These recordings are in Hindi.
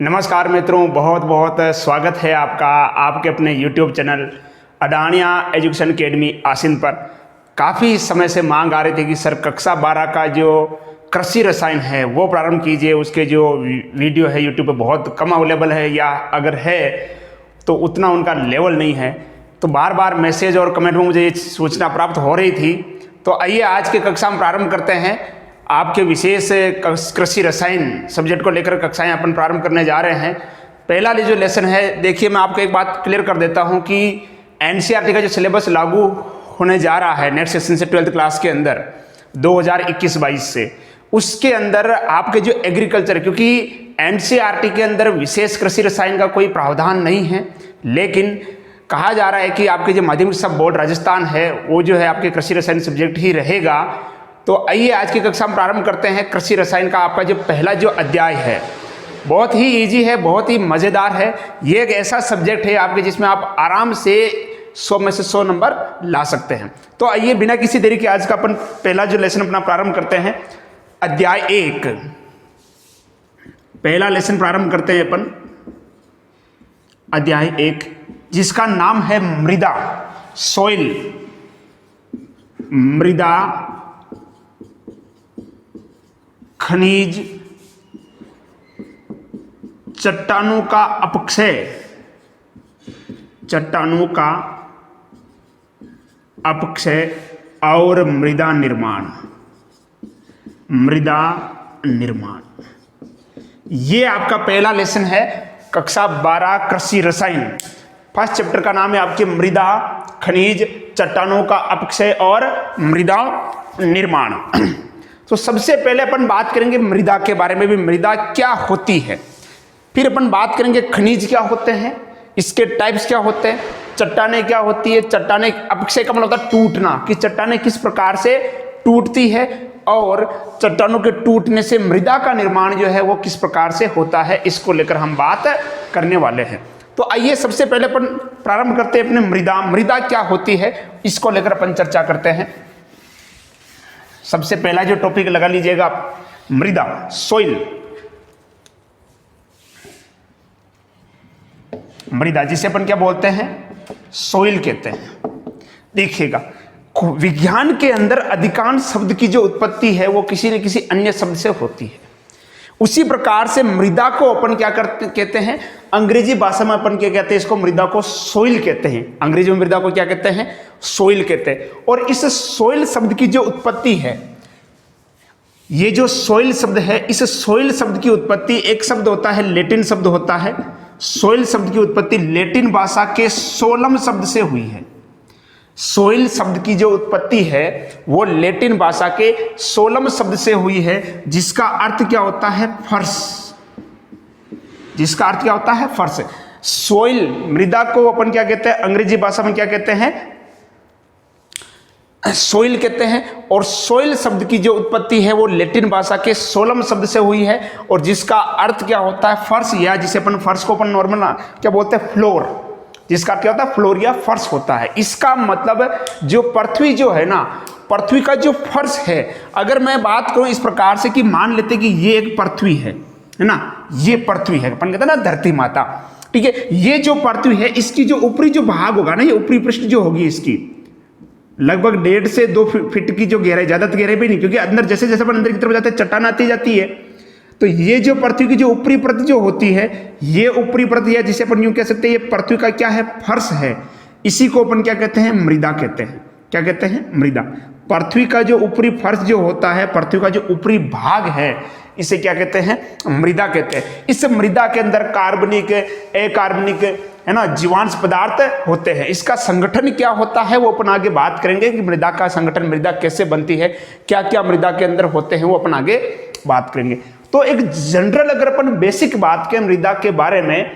नमस्कार मित्रों, बहुत बहुत स्वागत है आपका आपके अपने YouTube चैनल अडानिया एजुकेशन अकेडमी आसिन पर। काफ़ी समय से मांग आ रही थी कि सर कक्षा 12 का जो कृषि रसायन है वो प्रारंभ कीजिए। उसके जो वीडियो है YouTube पे बहुत कम अवेलेबल है, या अगर है तो उतना उनका लेवल नहीं है। तो बार बार मैसेज और कमेंट में मुझे ये सूचना प्राप्त हो रही थी। तो आइए आज के कक्षा में प्रारंभ करते हैं। आपके विशेष कृषि रसायन सब्जेक्ट को लेकर कक्षाएं अपन प्रारंभ करने जा रहे हैं। पहला जो लेसन है, देखिए मैं आपको एक बात क्लियर कर देता हूं कि एनसीईआरटी का जो सिलेबस लागू होने जा रहा है नेक्स्ट सेशन से 12th क्लास के अंदर 2021-22 से, उसके अंदर आपके जो एग्रीकल्चर, क्योंकि एनसीईआरटी के अंदर विशेष कृषि रसायन का कोई प्रावधान नहीं है, लेकिन कहा जा रहा है कि आपके जो माध्यमिक शिक्षा बोर्ड राजस्थान है वो जो है आपके कृषि रसायन सब्जेक्ट ही रहेगा। तो आइए आज की कक्षा में प्रारंभ करते हैं। कृषि रसायन का आपका जो पहला जो अध्याय है बहुत ही इजी है, बहुत ही मज़ेदार है। ये एक ऐसा सब्जेक्ट है आपके जिसमें आप आराम से 100 में से 100 नंबर ला सकते हैं। तो आइए बिना किसी देरी के आज का अपन पहला जो लेसन अपना प्रारंभ करते हैं। अध्याय 1 पहला लेसन प्रारंभ करते हैं अपन। अध्याय 1 जिसका नाम है मृदा, सोइल। मृदा, खनिज, चट्टानों का अपक्षय, चट्टानों का अपक्षय और मृदा निर्माण। मृदा निर्माण ये आपका पहला लेसन है कक्षा 12 कृषि रसायन। फर्स्ट चैप्टर का नाम है आपके मृदा, खनिज, चट्टानों का अपक्षय और मृदा निर्माण। तो सबसे पहले अपन बात करेंगे मृदा के बारे में भी, मृदा क्या होती है। फिर अपन बात करेंगे खनिज क्या होते हैं, इसके टाइप्स क्या होते हैं, चट्टानें क्या होती है। चट्टानें, अपक्षय का मतलब होता है टूटना, कि चट्टानें किस प्रकार से टूटती है, और चट्टानों के टूटने से मृदा का निर्माण जो है वो किस प्रकार से होता है, इसको लेकर हम बात करने वाले हैं। तो आइए सबसे पहले अपन प्रारंभ करते हैं अपने मृदा। मृदा क्या होती है इसको लेकर अपन चर्चा करते हैं। सबसे पहला जो टॉपिक लगा लीजिएगा आप, मृदा, सोइल। मृदा जिसे अपन क्या बोलते हैं, सोइल कहते हैं। देखिएगा विज्ञान के अंदर अधिकांश शब्द की जो उत्पत्ति है वो किसी न किसी अन्य शब्द से होती है। उसी प्रकार से मृदा को अपन क्या कहते हैं, अंग्रेजी भाषा में अपन क्या कहते हैं, इसको मृदा को सोइल कहते हैं। अंग्रेजी में मृदा को क्या कहते हैं, सोइल कहते हैं। और इस सोइल शब्द की जो उत्पत्ति है, ये जो सोइल शब्द है, इस सोइल शब्द की उत्पत्ति, एक शब्द होता है लैटिन शब्द होता है। सोइल शब्द की उत्पत्ति लैटिन भाषा के सोलम शब्द से हुई है। सोइल शब्द की जो उत्पत्ति है वो लैटिन भाषा के सोलम शब्द से हुई है, जिसका अर्थ क्या होता है, फर्श। जिसका अर्थ क्या होता है, फर्श। सोइल, मृदा को अपन क्या कहते हैं, अंग्रेजी भाषा में क्या कहते हैं, सोइल कहते हैं। और सोइल शब्द की जो उत्पत्ति है वो लैटिन भाषा के सोलम शब्द से हुई है, और जिसका अर्थ क्या होता है, फर्श, या जिसे अपन फर्श को अपन नॉर्मल क्या बोलते हैं, फ्लोर। जिसका क्या होता है, फ्लोर या फर्श होता है। इसका मतलब जो पृथ्वी जो है ना, पृथ्वी का जो फर्श है, अगर मैं बात करूं इस प्रकार से कि मान लेते कि ये एक पृथ्वी है ना, ये पृथ्वी है, अपन कहते हैं ना धरती माता, ठीक है। ये जो पृथ्वी है इसकी जो ऊपरी जो भाग होगा ना, ये ऊपरी पृष्ठ जो होगी इसकी लगभग 1.5 से 2 फीट की जो गहराई, ज्यादा गहराई भी नहीं, क्योंकि अंदर जैसे जैसे अपन अंदर की तरफ जाते हैं चट्टान आती जाती है। तो ये जो पृथ्वी की जो ऊपरी परत जो होती है, ये ऊपरी परत, या जिसे अपन यूं कह सकते हैं, ये पृथ्वी का क्या है, फर्श है। इसी को अपन क्या कहते हैं, मृदा कहते हैं। क्या कहते हैं, मृदा। पृथ्वी का जो ऊपरी फर्श जो होता है, पृथ्वी का जो ऊपरी भाग है, इसे क्या कहते हैं, मृदा कहते हैं। इस मृदा के अंदर कार्बनिक, अकार्बनिक, है ना, जीवांश पदार्थ होते हैं। इसका संगठन क्या होता है वो अपन आगे बात करेंगे कि मृदा का संगठन, मृदा कैसे बनती है, क्या क्या मृदा के अंदर होते हैं, वो अपन आगे बात करेंगे। तो एक जनरल अगर अपन बेसिक बात करें मृदा के बारे में,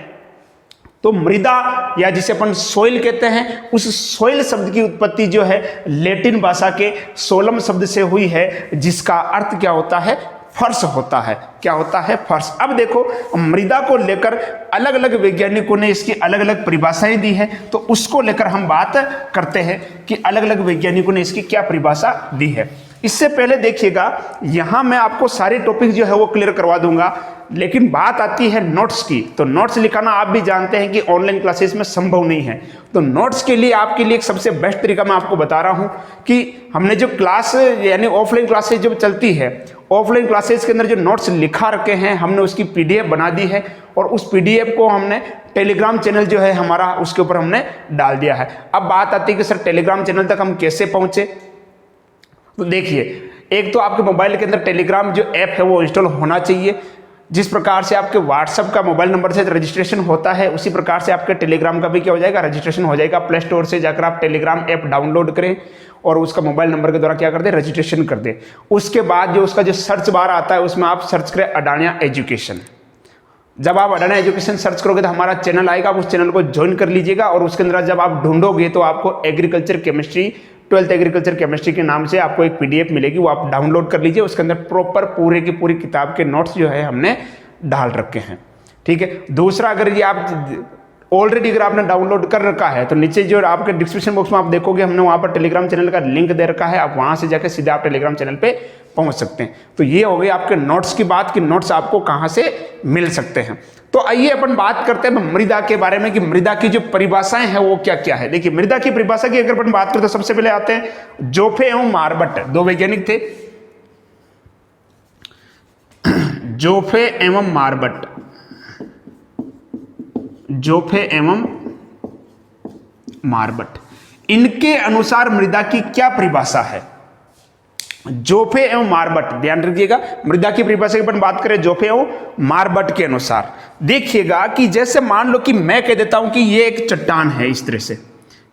तो मृदा या जिसे अपन सोइल कहते हैं, उस सोइल शब्द की उत्पत्ति जो है लैटिन भाषा के सोलम शब्द से हुई है, जिसका अर्थ क्या होता है, फर्श होता है। क्या होता है, फर्श। अब देखो मृदा को लेकर अलग अलग वैज्ञानिकों ने इसकी अलग अलग परिभाषाएं दी है, तो उसको लेकर हम बात करते हैं कि अलग अलग वैज्ञानिकों ने इसकी क्या परिभाषा दी है। इससे पहले देखिएगा, यहां मैं आपको सारे टॉपिक जो है वो क्लियर करवा दूंगा, लेकिन बात आती है नोट्स की। तो नोट्स लिखाना आप भी जानते हैं कि ऑनलाइन क्लासेस में संभव नहीं है। तो नोट्स के लिए आपके लिए एक सबसे बेस्ट तरीका मैं आपको बता रहा हूं कि हमने जो क्लास यानी ऑफलाइन क्लासेस जो चलती है, ऑफलाइन क्लासेस के अंदर जो नोट्स लिखा रखे हैं हमने उसकी पीडीएफ बना दी है, और उस पीडीएफ को हमने टेलीग्राम चैनल जो है हमारा उसके ऊपर हमने डाल दिया है। अब बात आती है कि सर टेलीग्राम चैनल तक हम कैसे पहुंचे। तो देखिए, एक तो आपके मोबाइल के अंदर टेलीग्राम जो ऐप है वो इंस्टॉल होना चाहिए। जिस प्रकार से आपके व्हाट्सएप का मोबाइल नंबर से रजिस्ट्रेशन होता है, उसी प्रकार से आपके टेलीग्राम का भी क्या हो जाएगा, रजिस्ट्रेशन हो जाएगा। प्ले स्टोर से जाकर आप टेलीग्राम ऐप डाउनलोड करें और उसका मोबाइल नंबर के द्वारा क्या कर दें, रजिस्ट्रेशन कर दें। उसके बाद जो उसका जो सर्च बार आता है उसमें आप सर्च करें अडानिया एजुकेशन। जब आप अडानिया एजुकेशन सर्च करोगे तो हमारा चैनल आएगा, आप उस चैनल को ज्वाइन कर लीजिएगा। और उसके अंदर जब आप ढूंढोगे तो आपको agriculture chemistry 12th agriculture chemistry के नाम से आपको एक पीडीएफ मिलेगी, वो आप डाउनलोड कर लीजिए। उसके अंदर प्रॉपर पूरे की पूरी किताब के नोट्स जो है हमने डाल रखे हैं, ठीक है। दूसरा, अगर ये आप ऑलरेडी अगर आपने डाउनलोड कर रखा है तो नीचे जो आपके डिस्क्रिप्शन बॉक्स में आप देखोगे हमने वहां पर टेलीग्राम चैनल का लिंक दे रखा है, आप वहां से जाकर सीधे आप टेलीग्राम चैनल पे पहुंच सकते हैं। तो ये हो गई आपके नोट्स की बात कि नोट्स आपको कहां से मिल सकते हैं। तो आइए अपन बात करते हैं मृदा के बारे में कि मृदा की जो परिभाषाएं हैं वो क्या क्या है। देखिए, मृदा की परिभाषा की अगर अपन बात करें तो सबसे पहले आते हैं जोफे एवं मार्बट, दो वैज्ञानिक थे, जोफे एवं मार्बट। जोफे एवं मार्बट, इनके अनुसार मृदा की क्या परिभाषा है। जोफे एवं मार्बट, ध्यान रखिएगा, मृदा की परिभाषा की अपन बात करें जोफे एवं मार्बट के अनुसार, देखिएगा कि जैसे मान लो कि मैं कह देता हूं कि ये एक चट्टान है, इस तरह से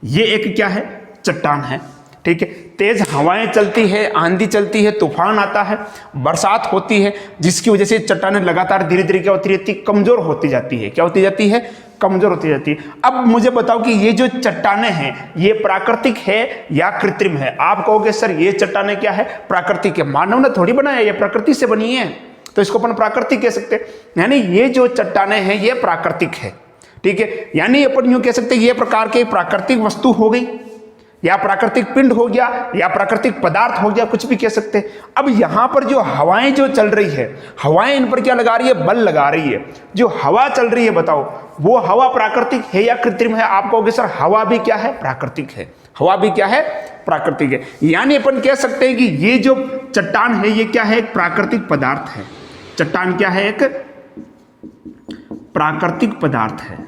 ये एक क्या है, चट्टान है, ठीक है। तेज हवाएं चलती है, आंधी चलती है, तूफान आता है, बरसात होती है, जिसकी वजह से चट्टानें लगातार धीरे धीरे क्या होती रहती है, कमजोर होती जाती है। क्या होती जाती है, कमजोर होती जाती है। अब मुझे बताओ कि ये जो चट्टानें हैं ये प्राकृतिक है या कृत्रिम है। आप कहोगे सर ये चट्टानें क्या है, प्राकृतिक है, मानव ने थोड़ी बनाया, ये प्रकृति से बनी है, तो इसको अपन प्राकृतिक कह सकते हैं। यानी ये जो चट्टानें हैं ये प्राकृतिक है, ठीक है। यानी अपन यूं कह सकते हैं ये प्रकार की प्राकृतिक वस्तु हो गई, या प्राकृतिक पिंड हो गया, या प्राकृतिक पदार्थ हो गया, कुछ भी कह सकते हैं। अब यहां पर जो हवाएं जो चल रही है, हवाएं इन पर क्या लगा रही है, बल लगा रही है। जो हवा चल रही है बताओ वो हवा प्राकृतिक है या कृत्रिम है। आप कहोगे सर हवा भी क्या है, प्राकृतिक है, हवा भी क्या है, प्राकृतिक है। यानी अपन कह सकते हैं कि ये जो चट्टान है ये क्या है, एक प्राकृतिक पदार्थ है। चट्टान क्या है, एक प्राकृतिक पदार्थ है।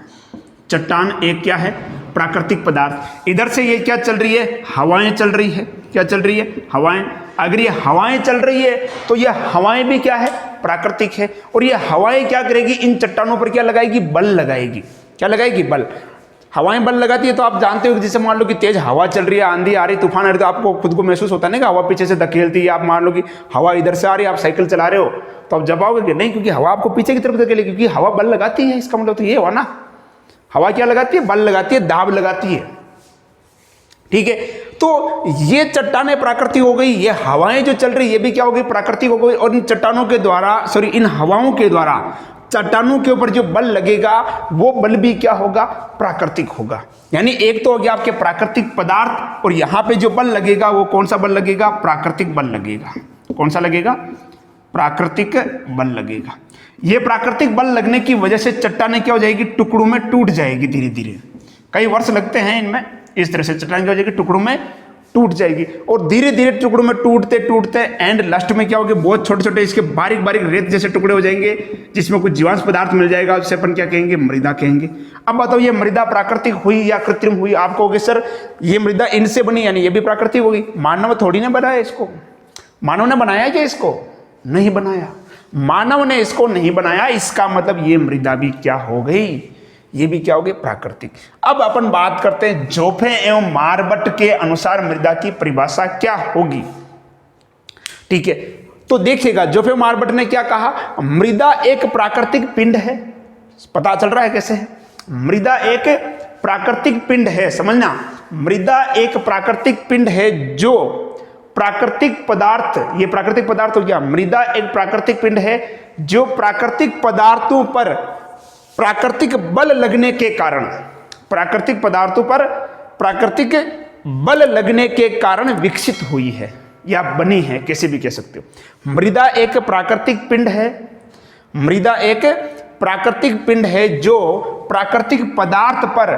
चट्टान एक क्या है, प्राकृतिक पदार्थ। इधर से ये क्या चल रही है, हवाएं चल रही है। क्या चल रही है, हवाएं। अगर ये हवाएं चल रही है तो ये हवाएं भी क्या है, प्राकृतिक है। और ये हवाएं क्या करेगी, इन चट्टानों पर क्या लगाएगी, बल लगाएगी। क्या लगाएगी, बल। हवाएं बल लगाती है तो आप जानते हो कि जैसे मान लो कि तेज हवा चल रही है, आंधी आ रही, तूफान आ रही, तो आपको खुद को महसूस होता है ना कि हवा पीछे से धकेलती है। आप मान लो कि हवा इधर से आ रही है, आप साइकिल चला रहे हो तो आप जब आओगे कि नहीं, क्योंकि हवा आपको पीछे की तरफ धकेलेगी, क्योंकि हवा बल लगाती है। इसका मतलब तो ये हुआ ना, हवा क्या लगाती है, बल लगाती है, दाब लगाती है, ठीक है। तो ये चट्टानें प्राकृतिक हो गई, ये हवाएं जो चल रही ये भी क्या हो गई, प्राकृतिक हो गई। और इन चट्टानों के द्वारा, सॉरी इन हवाओं के द्वारा चट्टानों के ऊपर जो बल लगेगा वो बल भी क्या होगा, प्राकृतिक होगा। यानी एक तो हो गया आपके प्राकृतिक पदार्थ, और यहां पे जो बल लगेगा वो कौन सा बल लगेगा, प्राकृतिक बल लगेगा। कौन सा लगेगा, प्राकृतिक बल लगेगा। ये प्राकृतिक बल लगने की वजह से चट्टानें क्या हो जाएगी, टुकड़ों में टूट जाएगी धीरे धीरे। कई वर्ष लगते हैं इनमें, इस तरह से चट्टान क्या हो जाएगी, टुकड़ों में टूट जाएगी। और धीरे धीरे टुकड़ों में टूटते टूटते एंड लास्ट में क्या होगा, बहुत छोटे छोटे इसके बारीक बारीक रेत जैसे टुकड़े हो जाएंगे, जिसमें कुछ जीवांश पदार्थ मिल जाएगा, उससे अपन क्या कहेंगे, मृदा कहेंगे। अब बताओ ये मृदा प्राकृतिक हुई या कृत्रिम हुई। आप कहोगे सर ये मृदा इनसे बनी, यानी ये भी प्राकृतिक होगी। मानव थोड़ी ने बनाया इसको, मानव ने बनाया क्या इसको, नहीं बनाया, मानव ने इसको नहीं बनाया। इसका मतलब ये मृदा भी क्या हो गई, ये भी क्या हो गई, प्राकृतिक। अब अपन बात करते हैं जोफे एवं मार्बट के अनुसार मृदा की परिभाषा क्या होगी, ठीक है। तो देखिएगा जोफे मार्बट ने क्या कहा, मृदा एक प्राकृतिक पिंड है। पता चल रहा है कैसे है, मृदा एक प्राकृतिक पिंड है, समझना। मृदा एक प्राकृतिक पिंड है जो प्राकृतिक पदार्थ, ये प्राकृतिक पदार्थ हो गया। मृदा एक प्राकृतिक पिंड है जो प्राकृतिक पदार्थों पर प्राकृतिक बल लगने के कारण, प्राकृतिक पदार्थों पर प्राकृतिक बल लगने के कारण विकसित हुई है। या बनी है, कैसे भी कह सकते हो। मृदा एक प्राकृतिक पिंड है, मृदा एक प्राकृतिक पिंड है जो प्राकृतिक पदार्थ पर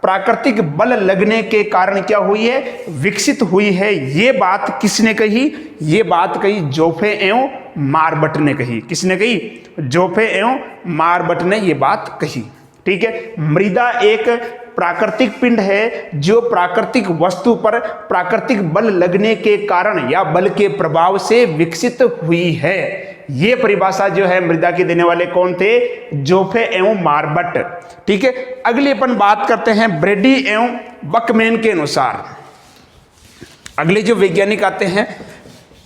प्राकृतिक बल लगने के कारण क्या हुई है, विकसित हुई है। ये बात किसने कही, ये बात कही जोफे एवं मारबट ने कही। किसने कही, जोफे एवं मारबट ने ये बात कही। ठीक है, मृदा एक प्राकृतिक पिंड है जो प्राकृतिक वस्तु पर प्राकृतिक बल लगने के कारण या बल के प्रभाव से विकसित हुई है। ये परिभाषा जो है मृदा की देने वाले कौन थे, जोफे एवं मारबट। ठीक है, अगली अपन बात करते हैं ब्रेडी एवं बकमैन के अनुसार। अगले जो वैज्ञानिक आते हैं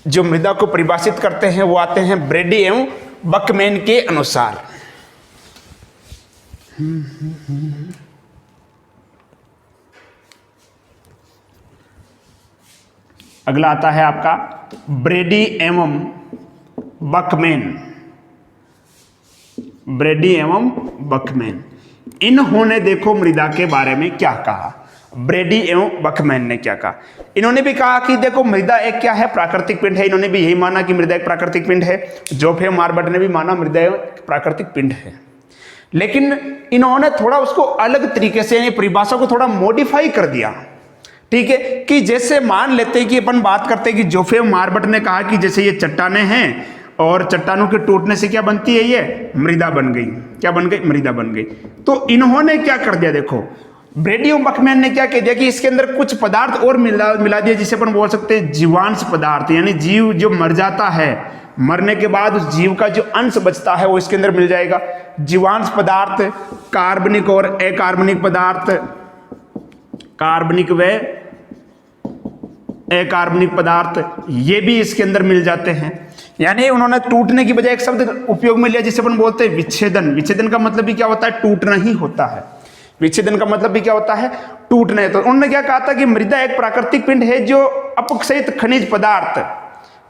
जो मृदा को परिभाषित करते हैं वो आते हैं ब्रेडी एवं बकमैन के अनुसार। अगला आता है आपका ब्रेडी एवं बकमैन। ब्रेडी एवं बकमैन, इन्होंने देखो मृदा के बारे में क्या कहा। ब्रेडी एवं बकमैन ने क्या कहा, इन्होंने भी कहा कि देखो मृदा एक क्या है, प्राकृतिक पिंड है। इन्होंने भी यही माना कि मृदा एक प्राकृतिक पिंड है। जोफे मारबट ने भी माना मृदा एक प्राकृतिक पिंड है, लेकिन इन्होंने थोड़ा उसको अलग तरीके से यानी परिभाषा को थोड़ा मॉडिफाई कर दिया। ठीक है, कि जैसे मान लेते हैं कि अपन बात करते हैं कि जोफे मारबट ने कहा कि जैसे ये चट्टानें हैं और चट्टानों के टूटने से क्या बनती है, ये मृदा बन गई। क्या बन गई, मृदा बन गई। तो इन्होंने क्या कर दिया, देखो ब्रेडी और बकमैन ने क्या कह दिया कि इसके अंदर कुछ पदार्थ और मिला दिया, जिसे अपन बोल सकते हैं जीवांश पदार्थ, यानी जीव जो मर जाता है, मरने के बाद उस जीव का जो अंश बचता है वो इसके अंदर मिल जाएगा। जीवांश पदार्थ, कार्बनिक और अकार्बनिक पदार्थ, कार्बनिक व अकार्बनिक पदार्थ, ये भी इसके अंदर मिल जाते हैं। यानी उन्होंने टूटने की बजाय एक शब्द उपयोग में लिया जिसे अपन बोलते हैं विच्छेदन। विच्छेदन का मतलब भी क्या होता है, टूटना ही होता है। विच्छेदन का मतलब भी क्या होता है, टूटना है। तो उन्होंने क्या कहा था कि मृदा एक प्राकृतिक पिंड है जो अपक्षयित खनिज पदार्थ,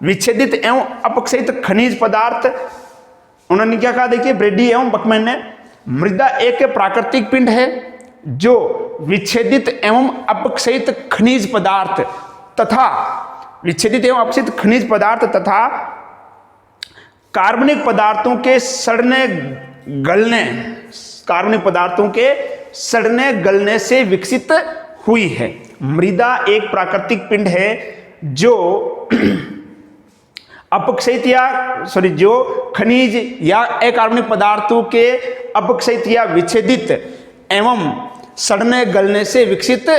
विच्छेदित एवं अपक्षयित खनिज पदार्थ, उन्होंने क्या कहा, देखिए ब्रेडी एवं बकमैन ने, मृदा एक प्राकृतिक पिंड है जो विच्छेदित एवं अपक्षयित खनिज पदार्थ तथा विच्छेदित एवं अपक्षयित खनिज पदार्थ तथा कार्बनिक पदार्थों के सड़ने गलने, कार्बनिक पदार्थों के सड़ने गलने से विकसित हुई है। मृदा एक प्राकृतिक पिंड है जो अपक्षयित जो खनिज या अकार्बनिक पदार्थों के अपक्षयित या विच्छेदित एवं सड़ने गलने से विकसित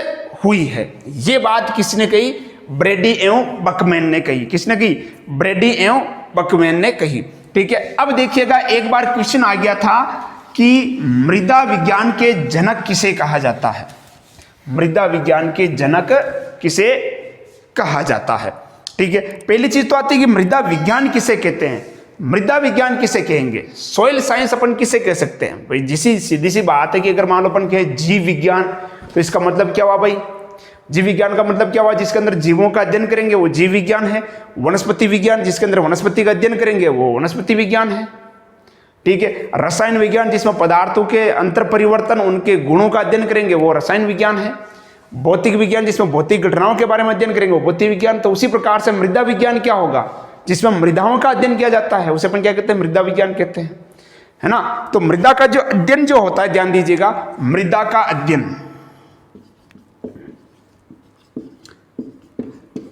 हुई है। ये बात किसने कही, ब्रेडी एवं बकमैन ने कही। किसने कही, ब्रेडी एवं बकमैन ने कही। ठीक है, अब देखिएगा एक बार क्वेश्चन आ गया था कि मृदा विज्ञान के जनक किसे कहा जाता है। मृदा विज्ञान के जनक किसे कहा जाता है। ठीक है, पहली चीज तो आती है कि मृदा विज्ञान किसे कहते हैं। मृदा विज्ञान किसे कहेंगे, सॉइल साइंस अपन किसे कह सकते हैं भाई। जिसी सीधी सी बात है कि अगर मान लो अपन कहे जीव विज्ञान, तो इसका मतलब क्या हुआ भाई, जीव विज्ञान का मतलब क्या हुआ, जिसके अंदर जीवों का अध्ययन करेंगे वो जीव विज्ञान है। वनस्पति विज्ञान, जिसके अंदर वनस्पति का अध्ययन करेंगे वो वनस्पति विज्ञान है। ठीक है, रसायन विज्ञान, जिसमें पदार्थों के अंतर परिवर्तन, उनके गुणों का अध्ययन करेंगे वो रसायन विज्ञान है। भौतिक विज्ञान, जिसमें भौतिक घटनाओं के बारे में अध्ययन करेंगे वो भौतिक विज्ञान। तो उसी प्रकार से मृदा विज्ञान क्या होगा, जिसमें मृदाओं का अध्ययन किया जाता है, उसे अपन क्या कहते हैं, मृदा विज्ञान कहते हैं, है ना। तो मृदा का जो अध्ययन जो होता है, ध्यान दीजिएगा, मृदा का अध्ययन,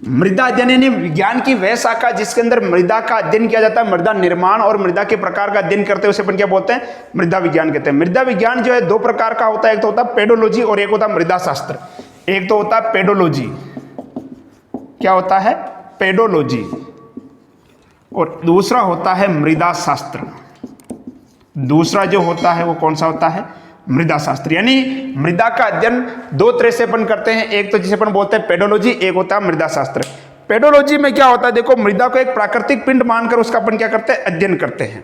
मृदा अध्ययन यानी विज्ञान की वह शाखा जिसके अंदर मृदा का अध्ययन किया जाता है, मृदा निर्माण और मृदा के प्रकार का अध्ययन करते हैं, उसे अपन क्या बोलते हैं, मृदा विज्ञान कहते हैं। मृदा विज्ञान जो है दो प्रकार का होता है, एक तो होता है पेडोलॉजी और एक होता है मृदा शास्त्र। एक तो होता है पेडोलॉजी, क्या होता है, पेडोलॉजी, और दूसरा होता है मृदा शास्त्र। दूसरा जो होता है वो कौन सा होता है, मृदा शास्त्र। यानी मृदा का अध्ययन दो तरह से अपन करते हैं, एक तो जिसे अपन बोलते हैं पेडोलॉजी, एक होता है मृदा शास्त्र। पेडोलॉजी में क्या होता है, देखो मृदा को एक प्राकृतिक पिंड मानकर उसका अपन क्या करते हैं, अध्ययन करते हैं।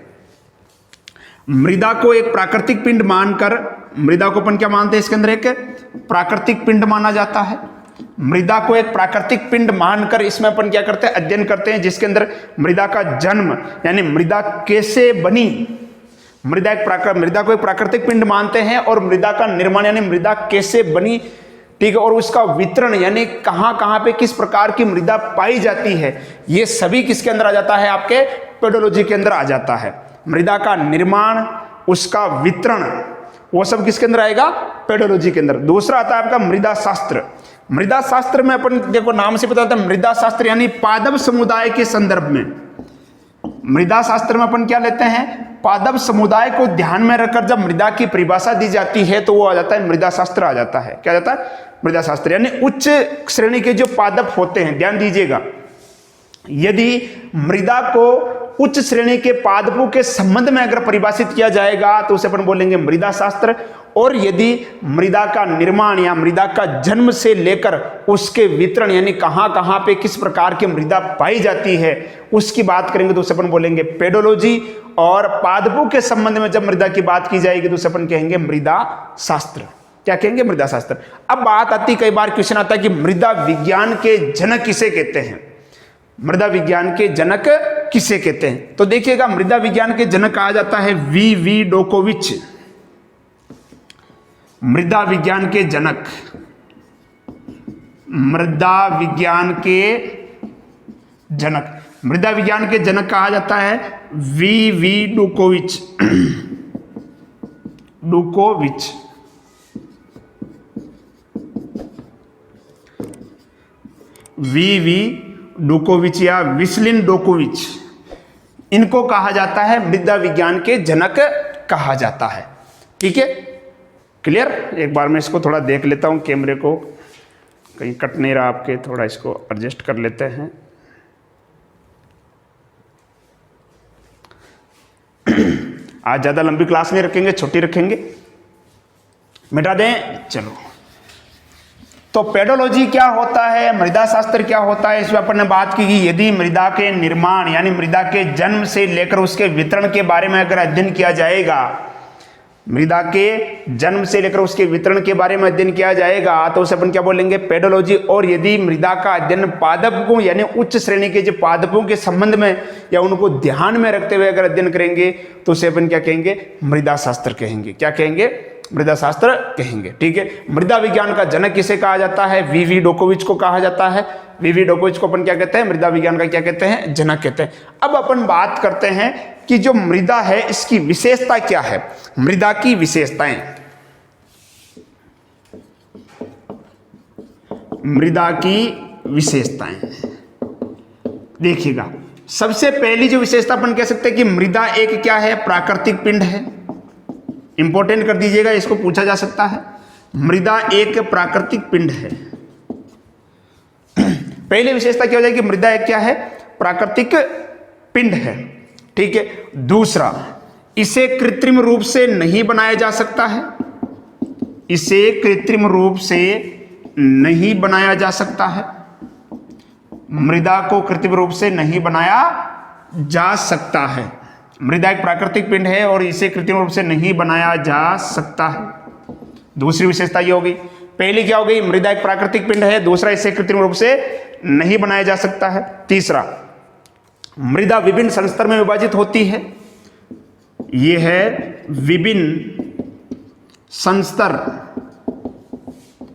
मृदा को एक प्राकृतिक पिंड मानकर, मृदा को अपन क्या मानते हैं, इसके अंदर एक प्राकृतिक पिंड माना जाता है। मृदा को एक प्राकृतिक पिंड मानकर इसमें अपन क्या करते हैं, अध्ययन करते हैं, जिसके अंदर मृदा का जन्म यानी मृदा कैसे बनी, मृदा को एक प्राकृतिक पिंड मानते हैं, और मृदा का निर्माण यानी मृदा कैसे बनी, ठीक है, और उसका वितरण यानी कहां कहां पे किस प्रकार की मृदा पाई जाती है, ये सभी किसके अंदर आ जाता है, आपके पेडोलॉजी के अंदर आ जाता है। मृदा का निर्माण, उसका वितरण, वो सब किसके अंदर आएगा, पेडोलॉजी के अंदर। दूसरा आता है आपका मृदा शास्त्र। मृदा शास्त्र में अपन देखो नाम से पता है, मृदा शास्त्र यानी पादप समुदाय के संदर्भ में। मृदा शास्त्र में अपन क्या लेते हैं, पादप समुदाय को ध्यान में रखकर जब मृदा की परिभाषा दी जाती है तो वो आ जाता है मृदा शास्त्र आ जाता है। क्या जाता है, मृदा शास्त्र। यानी उच्च श्रेणी के जो पादप होते हैं, ध्यान दीजिएगा, यदि मृदा को उच्च श्रेणी के पादपों के संबंध में अगर परिभाषित किया जाएगा तो उसे अपन बोलेंगे मृदा शास्त्र। और यदि मृदा का निर्माण या मृदा का जन्म से लेकर उसके वितरण यानी कहां कहां पे किस प्रकार की मृदा पाई जाती है उसकी बात करेंगे तो उसे अपन बोलेंगे पेडोलॉजी। और पादपों के संबंध में जब मृदा की बात की जाएगी तो उसे अपन कहेंगे मृदा शास्त्र। क्या कहेंगे, मृदा शास्त्र। अब बात आती, कई बार क्वेश्चन आता है कि मृदा विज्ञान के जनक किसे कहते हैं, मृदा विज्ञान के जनक किसे कहते हैं। तो देखिएगा, मृदा विज्ञान के जनक कहा जाता है वी डोकोविच। मृदा विज्ञान के जनक, मृदा विज्ञान के जनक, मृदा विज्ञान के जनक कहा जाता है वी डोकोविच। डोकोविच वी डोकोविच या विस्लिन डोकोविच, इनको कहा जाता है मृदा विज्ञान के जनक कहा जाता है। ठीक है, क्लियर। एक बार मैं इसको थोड़ा देख लेता हूं, कैमरे को कहीं कट नहीं रहा आपके, थोड़ा इसको एडजस्ट कर लेते हैं। आज ज़्यादा लंबी क्लास नहीं रखेंगे, छोटी रखेंगे, मिटा दें। चलो, तो पेडोलॉजी क्या होता है, मृदा शास्त्र क्या होता है, इसमें अपन ने बात की कि यदि मृदा के निर्माण यानी मृदा के जन्म से लेकर उसके वितरण के बारे में अगर अध्ययन किया जाएगा, मृदा के जन्म से लेकर उसके वितरण के बारे में अध्ययन किया जाएगा तो उसे अपन क्या बोलेंगे, पेडोलॉजी। और यदि मृदा का अध्ययन पादपों यानी उच्च श्रेणी के जो पादपों के संबंध में या उनको ध्यान में रखते हुए अगर अध्ययन करेंगे तो उसे अपन क्या कहेंगे, मृदा शास्त्र कहेंगे। क्या कहेंगे, मृदा शास्त्र कहेंगे। ठीक है, मृदा विज्ञान का जनक किसे कहा जाता है, वी डोकोविच को कहा जाता है। वी डोकोविच को अपन क्या कहते हैं, मृदा विज्ञान का क्या कहते हैं, जनक कहते हैं। अब अपन बात करते हैं कि जो मृदा है इसकी विशेषता क्या है, मृदा की विशेषताएं। मृदा की विशेषताएं देखिएगा, सबसे पहली जो विशेषता अपन कह सकते हैं कि मृदा एक क्या है, प्राकृतिक पिंड है। इंपॉर्टेंट कर दीजिएगा, इसको पूछा जा सकता है। मृदा एक प्राकृतिक पिंड है। पहली विशेषता क्या हो जाएगी, मृदा एक क्या है, प्राकृतिक पिंड है। ठीक है, दूसरा, इसे कृत्रिम रूप से नहीं बनाया जा सकता है। इसे कृत्रिम रूप से नहीं बनाया जा सकता है। मृदा को कृत्रिम रूप से नहीं बनाया जा सकता है। मृदा एक प्राकृतिक पिंड है और इसे कृत्रिम रूप से नहीं बनाया जा सकता है। दूसरी विशेषता ये होगी, पहली क्या हो गई, मृदा एक प्राकृतिक पिंड है। दूसरा, इसे कृत्रिम रूप से नहीं बनाया जा सकता है। तीसरा, मृदा विभिन्न संस्तर में विभाजित होती है। यह है विभिन्न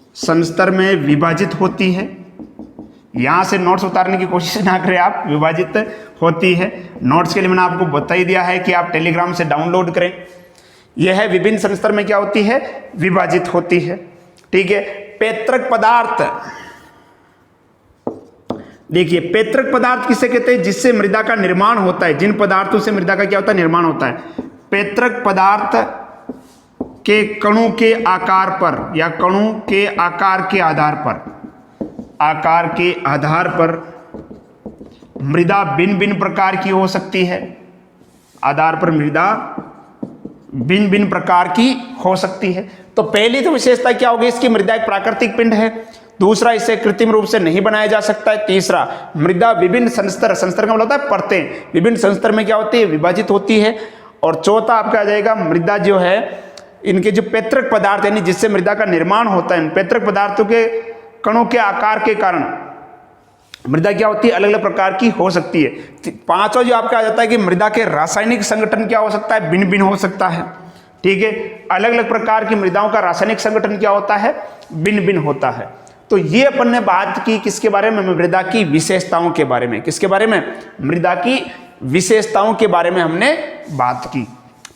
संस्तर में विभाजित होती है। यहां से नोट्स उतारने की कोशिश ना करें आप, विभाजित होती है। नोट्स के लिए मैंने आपको बता ही दिया है कि आप टेलीग्राम से डाउनलोड करें। यह है विभिन्न संस्तर में क्या होती है, विभाजित होती है। ठीक है, पैतृक पदार्थ, देखिए पैतृक पदार्थ किसे कहते हैं, जिससे मृदा का निर्माण होता है। जिन पदार्थों से मृदा का क्या होता है, निर्माण होता है। पैतृक पदार्थ के कणों के आकार पर या कणों के आकार के आधार पर मृदा भिन्न भिन्न प्रकार की हो सकती है। आधार पर मृदा भिन्न भिन्न प्रकार की हो सकती है। तो पहली तो विशेषता क्या होगी इसकी, मृदा एक प्राकृतिक पिंड है। दूसरा, इसे कृत्रिम रूप से नहीं बनाया जा सकता है। तीसरा, मृदा विभिन्न संस्तर का मतलब होता है परतें, विभिन्न संस्तर में क्या होती है, विभाजित होती है। और चौथा आपका आ जाएगा, मृदा जो है इनके जो पैतृक पदार्थ यानी जिससे मृदा का निर्माण होता है, इन पैतृक पदार्थों के कणों के आकार के कारण मृदा क्या होती है, अलग अलग प्रकार की हो सकती है। पांचवा जो आपका आ जाता है कि मृदा के रासायनिक संगठन क्या हो सकता है, भिन्न भिन्न हो सकता है। ठीक है। अलग अलग प्रकार की मृदाओं का रासायनिक संगठन क्या होता है, भिन्न भिन्न होता है। तो ये अपन ने बात की किसके बारे में, मृदा की विशेषताओं के बारे में। किसके बारे में, मृदा की विशेषताओं के बारे में हमने बात की,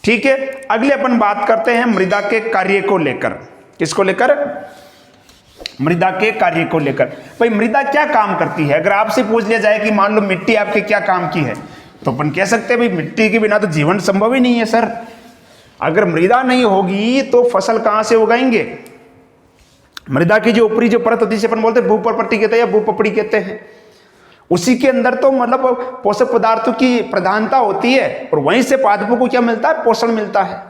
ठीक है। अगले अपन बात करते हैं मृदा के कार्य को लेकर। किसको लेकर, मृदा के कार्य को लेकर। भाई मृदा क्या काम करती है, अगर आपसे पूछ लिया जाए कि मान लो मिट्टी आपके क्या काम की है, तो अपन कह सकते हैं भाई मिट्टी के बिना तो जीवन संभव ही नहीं है सर। अगर मृदा नहीं होगी तो फसल कहां से उगाएंगे। मृदा की जो ऊपरी जो परत होती है, अपन बोलते हैं भूपर्पट्टी कहते हैं या भूपपड़ी कहते हैं, उसी के अंदर तो मतलब पोषक पदार्थों की प्रधानता होती है, और वहीं से पादपों को क्या मिलता है, पोषण मिलता है,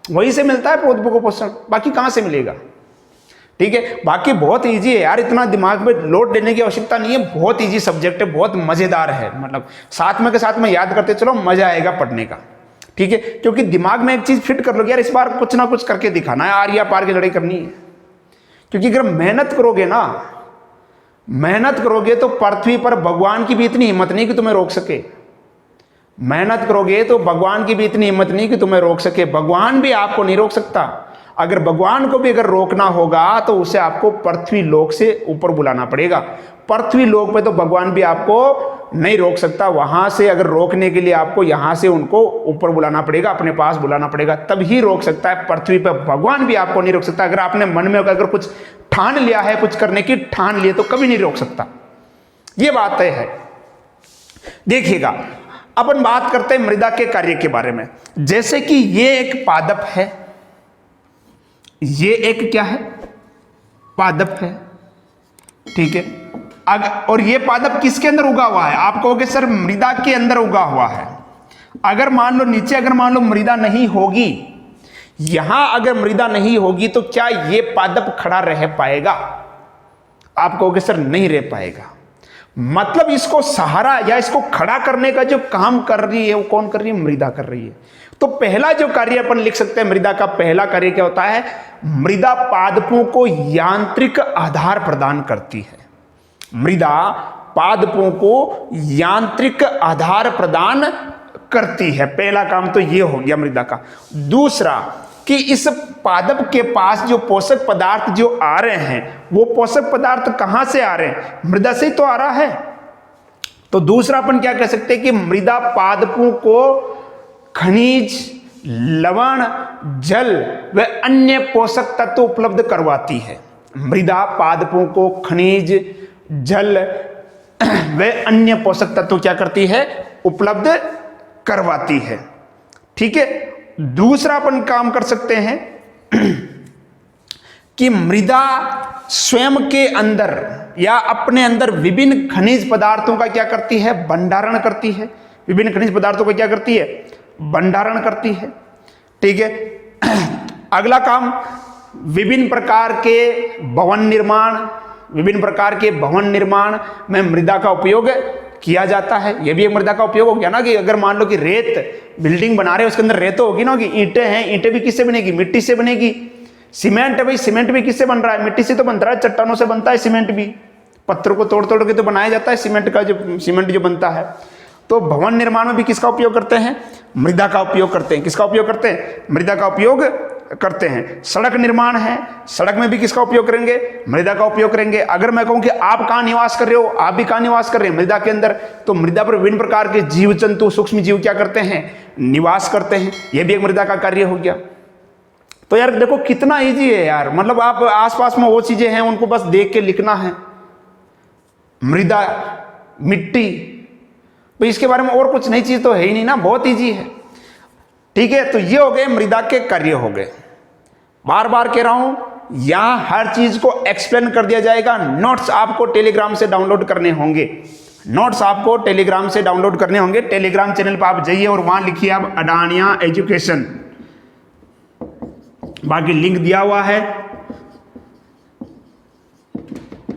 वहीं से मिलता है पौधों को पोषण, बाकी कहां से मिलेगा, ठीक है। बाकी बहुत इजी है यार, इतना दिमाग में लोड देने की आवश्यकता नहीं है, बहुत इजी सब्जेक्ट है, बहुत मजेदार है, मतलब साथ में के साथ में याद करते चलो, मजा आएगा पढ़ने का, ठीक है। क्योंकि दिमाग में एक चीज फिट कर लो यार, इस बार कुछ ना कुछ करके दिखाना है, आर या पार की लड़ाई करनी है। क्योंकि अगर मेहनत करोगे ना, मेहनत करोगे तो पृथ्वी पर भगवान की भी इतनी हिम्मत नहीं कि तुम्हें रोक सके। मेहनत करोगे तो भगवान की भी इतनी हिम्मत नहीं कि तुम्हें रोक सके। भगवान भी आपको नहीं रोक सकता। अगर भगवान को भी अगर रोकना होगा तो उसे आपको पृथ्वी लोक से ऊपर बुलाना पड़ेगा। पृथ्वी लोक पे तो भगवान भी आपको नहीं रोक सकता, वहां से अगर रोकने के लिए आपको यहां से उनको ऊपर बुलाना पड़ेगा, अपने पास बुलाना पड़ेगा, तब ही रोक सकता है। पृथ्वी पर भगवान भी आपको नहीं रोक सकता। अगर आपने मन में अगर कुछ ठान लिया है, कुछ करने की ठान लिए, तो कभी नहीं रोक सकता, ये बात तय है। देखिएगा, अपन बात करते हैं मृदा के कार्य के बारे में। जैसे कि ये एक पादप है, ये एक क्या है, पादप है, ठीक है। और ये पादप किसके अंदर उगा हुआ है, आप कहोगे सर मृदा के अंदर उगा हुआ है। अगर मान लो नीचे अगर मान लो मृदा नहीं होगी, यहां अगर मृदा नहीं होगी, तो क्या ये पादप खड़ा रह पाएगा, आप कहोगे सर नहीं रह पाएगा। मतलब इसको सहारा या इसको खड़ा करने का जो काम कर रही है वो कौन कर रही है, मृदा कर रही है। तो पहला जो कार्य अपन लिख सकते हैं, मृदा का पहला कार्य क्या होता है, मृदा पादपों को यांत्रिक आधार प्रदान करती है। मृदा पादपों को यांत्रिक आधार प्रदान करती है, पहला काम तो ये हो गया मृदा का। दूसरा कि इस पादप के पास जो पोषक पदार्थ जो आ रहे हैं, वो पोषक पदार्थ कहां से आ रहे हैं, मृदा से ही तो आ रहा है। तो दूसरा अपन क्या कह सकते हैं कि मृदा पादपों को खनिज, लवण, जल व अन्य पोषक तत्व उपलब्ध करवाती है। मृदा पादपों को खनिज, जल व अन्य पोषक तत्व क्या करती है, उपलब्ध करवाती है, ठीक है। दूसरा अपन काम कर सकते हैं कि मृदा स्वयं के अंदर या अपने अंदर विभिन्न खनिज पदार्थों का क्या करती है, भंडारण करती है। विभिन्न खनिज पदार्थों का क्या करती है, भंडारण करती है, ठीक है। अगला काम, विभिन्न प्रकार के भवन निर्माण, विभिन्न प्रकार के भवन निर्माण में मृदा का उपयोग किया जाता है। यह भी एक मृदा का उपयोग हो गया ना, कि अगर मान लो कि रेत बिल्डिंग बना रहे हो, उसके अंदर रेत तो होगी ना, कि ईंटें हैं, ईंटें भी किससे बनेगी, मिट्टी से बनेगी। सीमेंट है भाई, सीमेंट भी किससे बन रहा है, मिट्टी से तो बन रहा है, चट्टानों से बनता है सीमेंट भी, पत्थरों को तोड़ तोड़ के तो बनाया जाता है सीमेंट का, जो सीमेंट जो बनता है। तो भवन निर्माण में भी किसका उपयोग करते हैं, मृदा का उपयोग करते हैं। किसका उपयोग करते हैं, मृदा का उपयोग करते हैं। सड़क निर्माण है, सड़क में भी किसका उपयोग करेंगे, मृदा का उपयोग करेंगे। अगर मैं कहूं कि आप कहां निवास कर रहे हो, आप भी कहां निवास कर रहे हैं, मृदा के अंदर, तो मृदा पर विभिन्न प्रकार के जीव जंतु, सूक्ष्म जीव क्या करते हैं, निवास करते हैं। यह भी एक मृदा का कार्य हो गया। तो यार देखो कितना इजी है यार, मतलब आप आसपास में वो चीजें हैं उनको बस देख के लिखना है। मृदा, मिट्टी, तो इसके बारे में और कुछ नई चीज तो है ही नहीं ना, बहुत इजी है, ठीक है। तो ये हो गए मृदा के कार्य हो गए। बार बार कह रहा हूं, यहां हर चीज को एक्सप्लेन कर दिया जाएगा। नोट्स आपको टेलीग्राम से डाउनलोड करने होंगे, नोट्स आपको टेलीग्राम से डाउनलोड करने होंगे। टेलीग्राम चैनल पर आप जाइए और वहां लिखिए आप अडानिया एजुकेशन, बाकी लिंक दिया हुआ है।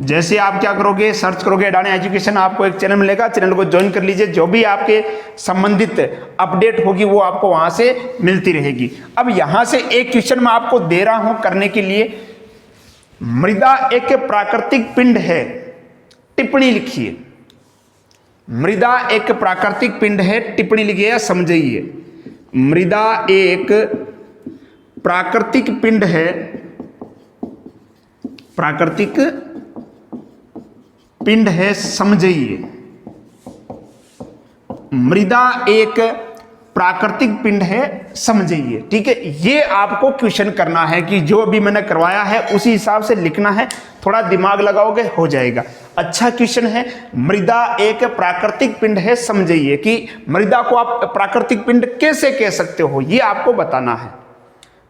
जैसे आप क्या करोगे, सर्च करोगे अडानिया एजुकेशन, आपको एक चैनल मिलेगा, चैनल को ज्वाइन कर लीजिए। जो भी आपके संबंधित अपडेट होगी वो आपको वहां से मिलती रहेगी। अब यहां से एक क्वेश्चन मैं आपको दे रहा हूं करने के लिए। मृदा एक प्राकृतिक पिंड है, टिप्पणी लिखिए। मृदा एक प्राकृतिक पिंड है, टिप्पणी लिखिए या समझिए। मृदा एक प्राकृतिक पिंड है, प्राकृतिक पिंड है समझिए। मृदा एक प्राकृतिक पिंड है समझिए। ठीक है, ये आपको क्वेश्चन करना है कि जो भी मैंने करवाया है उसी हिसाब से लिखना है, थोड़ा दिमाग लगाओगे हो जाएगा। अच्छा क्वेश्चन है, मृदा एक प्राकृतिक पिंड है समझिए, कि मृदा को आप प्राकृतिक पिंड कैसे कह सकते हो, ये आपको बताना है।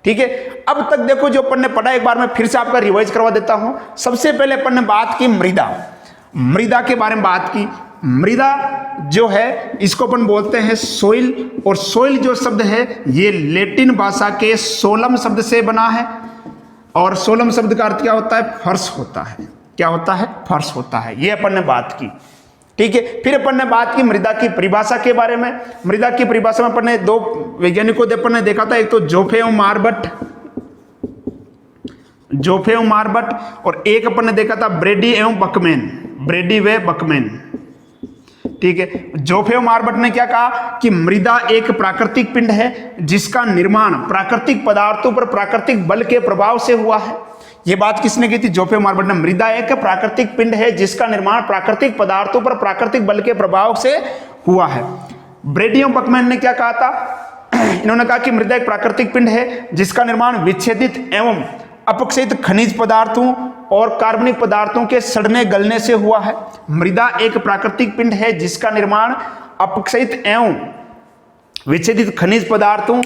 ठीक है, अब तक देखो जो अपन ने पढ़ा, एक बार मैं फिर से आपका रिवाइज करवा देता हूं। सबसे पहले अपन ने बात की मृदा के बारे में बात की। मृदा जो है इसको अपन बोलते हैं सोइल, और सोइल जो शब्द है ये लैटिन भाषा के सोलम शब्द से बना है, और सोलम शब्द का अर्थ क्या होता है? फर्श होता है। क्या होता है? फर्श होता है। ये अपन ने बात की। ठीक है, फिर अपन ने बात की मृदा की परिभाषा के बारे में। मृदा की परिभाषा में अपन ने दो वैज्ञानिकों को अपन ने देखा था, एक तो जोफे और मार्बट, और एक अपन ने देखा था ब्रेडी व बकमैन। ठीक है, जोफे और मार्बट ने क्या कहा कि मृदा एक प्राकृतिक पिंड है जिसका निर्माण प्राकृतिक पदार्थों पर प्राकृतिक बल के प्रभाव से हुआ है। यह बात किसने की थी? जोफे और मार्बट ने। मृदा एक प्राकृतिक पिंड है जिसका निर्माण प्राकृतिक पदार्थों पर प्राकृतिक बल के प्रभाव से हुआ है। ब्रेडी और बकमैन ने क्या कहा था? इन्होंने कहा कि मृदा एक प्राकृतिक पिंड है जिसका निर्माण विच्छेदित एवं अपक्षयित खनिज पदार्थों और कार्बनिक पदार्थों के सड़ने गलने से हुआ है। मृदा एक प्राकृतिक पिंड है जिसका निर्माण अपक्षयित एवं विच्छेदित खनिज पदार्थों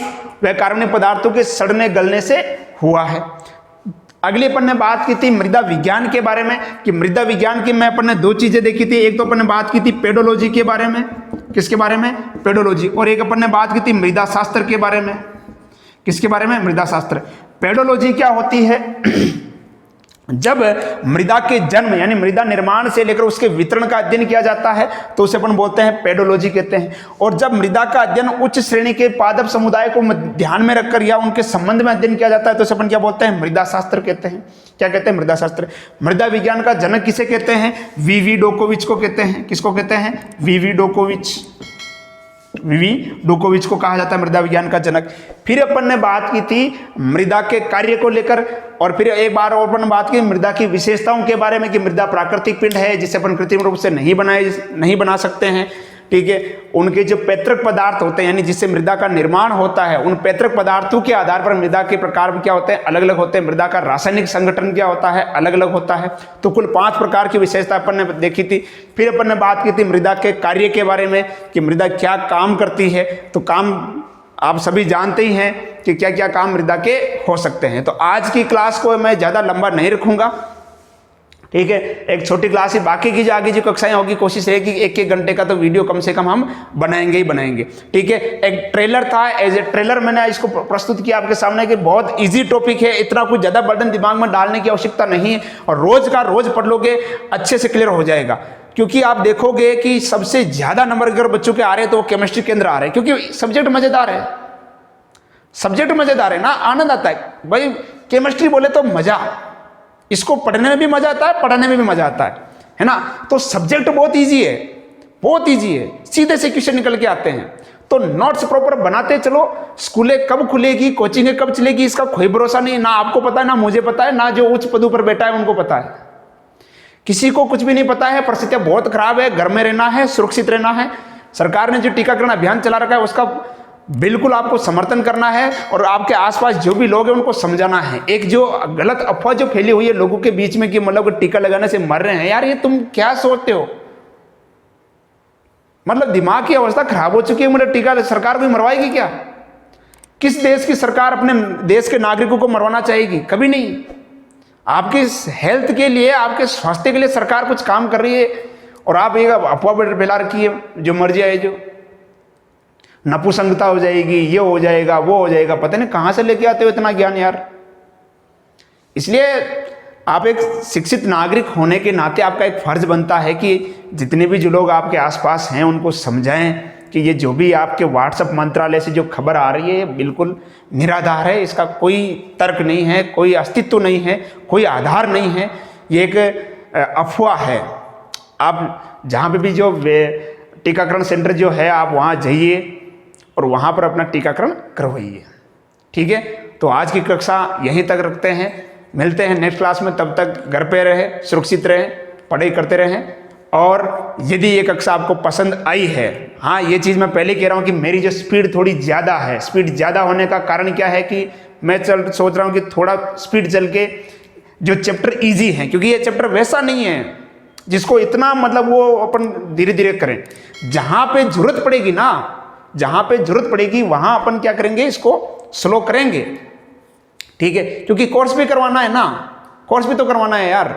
व कार्बनिक पदार्थों के सड़ने गलने से हुआ है। अगली अपन ने बात की थी मृदा विज्ञान के बारे में, कि मृदा विज्ञान की मैं अपन ने दो चीजें देखी थी। एक तो अपन ने बात की थी पेडोलॉजी के बारे में। किसके बारे में? पेडोलॉजी। और एक अपन ने बात की थी मृदा शास्त्र के बारे में। किसके बारे में? मृदा शास्त्र। पेडोलॉजी क्या होती है? जब मृदा के जन्म यानी मृदा निर्माण से लेकर उसके वितरण का अध्ययन किया जाता है तो उसे अपन बोलते हैं पेडोलॉजी कहते हैं। और जब मृदा का अध्ययन उच्च श्रेणी के पादप समुदाय को ध्यान में रखकर या उनके संबंध में अध्ययन किया जाता है तो उसे अपन क्या बोलते हैं? मृदा शास्त्र कहते हैं। क्या कहते हैं? मृदा शास्त्र। मृदा विज्ञान का जनक किसे कहते हैं? वीवी डोकोविच को कहते हैं। किसको कहते हैं? वीवी डोकोविच को कहा जाता है मृदा विज्ञान का जनक। फिर अपन ने बात की थी मृदा के कार्य को लेकर, और फिर एक बार और अपन ने बात की मृदा की विशेषताओं के बारे में, कि मृदा प्राकृतिक पिंड है जिसे अपन कृत्रिम रूप से नहीं बना सकते हैं। ठीक है, उनके जो पैतृक पदार्थ होते हैं यानी जिससे मृदा का निर्माण होता है, उन पैतृक पदार्थों के आधार पर मृदा के प्रकार क्या होते हैं? अलग अलग होते हैं। मृदा का रासायनिक संगठन क्या होता है? अलग अलग होता है। तो कुल 5 प्रकार की विशेषता अपन ने देखी थी। फिर अपन ने बात की थी मृदा के कार्य के बारे में, कि मृदा क्या काम करती है। तो काम आप सभी जानते ही हैं कि क्या क्या काम मृदा के हो सकते हैं। तो आज की क्लास को मैं ज़्यादा लंबा नहीं रखूंगा। ठीक है, एक छोटी क्लास ही, बाकी की जो आगे जो कक्षाएं होगी कोशिश रहेगी 1-1 घंटे का तो वीडियो कम से कम हम बनाएंगे ही बनाएंगे। ठीक है, एक ट्रेलर था, एज ए ट्रेलर मैंने इसको प्रस्तुत किया आपके सामने कि बहुत इजी टॉपिक है, इतना कुछ ज़्यादा बर्डन दिमाग में डालने की आवश्यकता नहीं है, और रोज का रोज पढ़ लोगे अच्छे से क्लियर हो जाएगा। क्योंकि आप देखोगे कि सबसे ज़्यादा नंबर अगर बच्चों के आ रहे हैं तो वो केमिस्ट्री के अंदर आ रहे हैं, क्योंकि सब्जेक्ट मज़ेदार है। सब्जेक्ट मज़ेदार है ना, आनंद आता है भाई। केमिस्ट्री बोले तो मज़ा, इसको पढ़ने में भी मजा आता है, पढ़ने में भी मजा आता है ना। तो सब्जेक्ट बहुत इजी है, बहुत इजी है, सीधे से क्वेश्चन निकल के आते हैं। तो नोट्स प्रॉपर बनाते चलो। स्कूलें कब खुलेगी, कोचिंगें कब चलेगी, इसका कोई भरोसा नहीं। ना आपको पता है, ना मुझे पता है, ना जो उच्च पदों पर बैठा है उनको पता है। किसी को कुछ भी नहीं पता है। परिस्थितियां बहुत खराब है, घर में रहना है, सुरक्षित रहना है। सरकार ने जो टीकाकरण अभियान चला रखा है उसका बिल्कुल आपको समर्थन करना है, और आपके आसपास जो भी लोग हैं उनको समझाना है। एक जो गलत अफवाह जो फैली हुई है लोगों के बीच में कि मतलब टीका लगाने से मर रहे हैं, यार ये तुम क्या सोचते हो? मतलब दिमाग की अवस्था खराब हो चुकी है। मतलब टीका सरकार को मरवाएगी क्या? किस देश की सरकार अपने देश के नागरिकों को मरवाना चाहेगी? कभी नहीं। आपके हेल्थ के लिए, आपके स्वास्थ्य के लिए सरकार कुछ काम कर रही है, और आप ये अफवाह फैला रखी है जो मर्जी आए, जो नपुंसकता हो जाएगी, ये हो जाएगा, वो हो जाएगा। पता नहीं कहां से लेके आते हो इतना ज्ञान यार। इसलिए आप एक शिक्षित नागरिक होने के नाते आपका एक फर्ज बनता है कि जितने भी जो लोग आपके आसपास हैं उनको समझाएं कि ये जो भी आपके व्हाट्सएप मंत्रालय से जो खबर आ रही है बिल्कुल निराधार है। इसका कोई तर्क नहीं है, कोई अस्तित्व नहीं है, कोई आधार नहीं है। ये एक अफवाह है। आप जहाँ पे भी जो टीकाकरण सेंटर जो है आप वहाँ जाइए और वहाँ पर अपना टीकाकरण करवाइए। ठीक है, तो आज की कक्षा यहीं तक रखते हैं, मिलते हैं नेक्स्ट क्लास में। तब तक घर पे रहे, सुरक्षित रहें, पढ़ाई करते रहें। और यदि ये कक्षा आपको पसंद आई है, हाँ ये चीज़ मैं पहले कह रहा हूँ कि मेरी जो स्पीड थोड़ी ज़्यादा है, स्पीड ज़्यादा होने का कारण क्या है कि मैं सोच रहा हूँ कि थोड़ा स्पीड चल के जो चैप्टर इजी है, क्योंकि ये चैप्टर वैसा नहीं है जिसको इतना मतलब वो अपन धीरे धीरे करें। जहाँ पे जरूरत पड़ेगी ना, जहाँ पे जरूरत पड़ेगी वहाँ अपन क्या करेंगे, इसको स्लो करेंगे, ठीक है। क्योंकि कोर्स भी करवाना है ना, कोर्स भी तो करवाना है यार,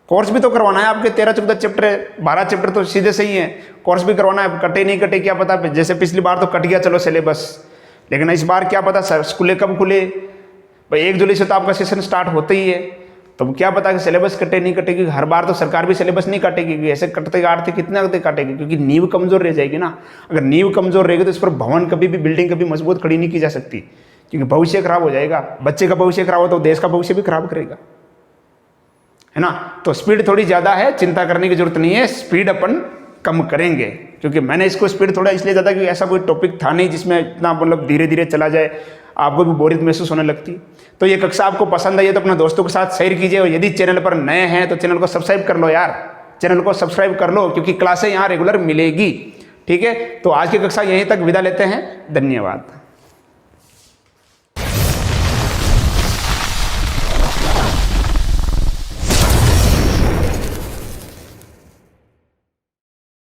कोर्स भी तो करवाना है। आपके 13-14 चैप्टर है, 12 चैप्टर तो सीधे सही है, कोर्स भी करवाना है। कटे नहीं कटे क्या पता, जैसे पिछली बार तो कट गया चलो सिलेबस, लेकिन इस बार क्या पता सर स्कूलें कब खुले भाई। 1 जुलाई से तो आपका सेशन स्टार्ट होते ही है, तो क्या पता कि सिलेबस कटे नहीं कटेगी। हर बार तो सरकार भी सिलेबस नहीं काटेगी, ऐसे कटते काटते कितना काटेगी, क्योंकि नींव कमजोर रह जाएगी ना। अगर नींव कमजोर रहेगी तो इस पर भवन कभी भी, बिल्डिंग कभी मजबूत खड़ी नहीं की जा सकती, क्योंकि भविष्य खराब हो जाएगा। बच्चे का भविष्य खराब हो तो देश का भविष्य भी खराब करेगा, है ना। तो स्पीड थोड़ी ज़्यादा है, चिंता करने की जरूरत नहीं है, स्पीड अपन कम करेंगे। क्योंकि मैंने इसको स्पीड थोड़ा इसलिए ज़्यादा कि ऐसा कोई टॉपिक था नहीं जिसमें इतना मतलब धीरे धीरे चला जाए, आपको भी बोरियत महसूस होने लगती। तो ये कक्षा आपको पसंद आई है तो अपने दोस्तों के साथ शेयर कीजिए, और यदि चैनल पर नए हैं तो चैनल को सब्सक्राइब कर लो यार, चैनल को सब्सक्राइब कर लो, क्योंकि क्लासें यहाँ रेगुलर मिलेगी, ठीक है। तो आज की कक्षा यहीं तक विदा लेते हैं, धन्यवाद।